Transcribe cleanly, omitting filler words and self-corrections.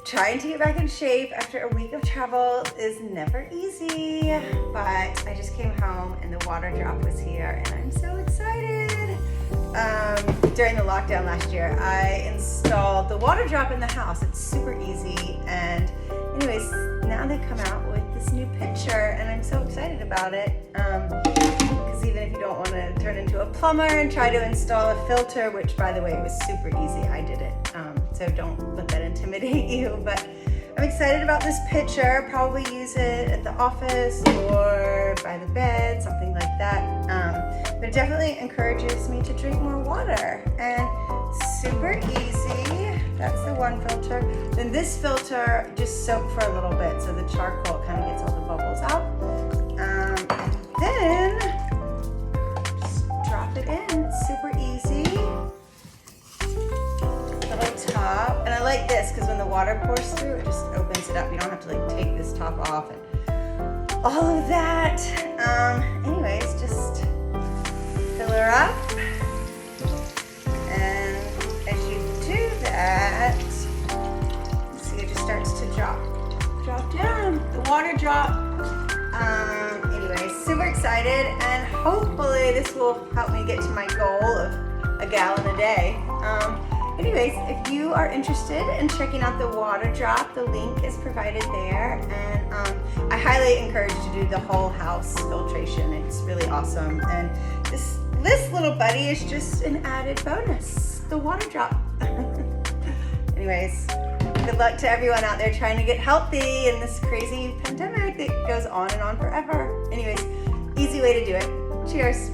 Trying to get back in shape after a week of travel is never easy, but I just came home and the Waterdrop was here and I'm so excited. During the lockdown last year, I installed the Waterdrop in the house. It's super easy, and anyways, now they come out with this new pitcher and I'm so excited about it. Because even if you don't want to turn into a plumber and try to install a filter, which by the way was super easy, I did it. So don't let that intimidate you, but I'm excited about this pitcher. Probably use it at the office or by the bed, something like that. But it definitely encourages me to drink more water, and super easy. That's the one filter. Then this filter just soak for a little bit so the charcoal kind of gets all the bubbles out. And then just drop it in. It's super easy. Little top. And I like this because when the water pours through, it just opens it up. You don't have to like take this top off and all of that. Anyways, just fill her up. And as you do that, see it just starts to drop down. The Waterdrop. Anyway, super excited, and hopefully this will help me get to my goal of a gallon a day. Anyways, if you are interested in checking out the Waterdrop, the link is provided there, and I highly encourage you to do the whole house filtration. It's really awesome, and this little buddy is just an added bonus, the Waterdrop. Anyways, good luck to everyone out there trying to get healthy in this crazy pandemic that goes on and on forever. Anyways, easy way to do it. Cheers.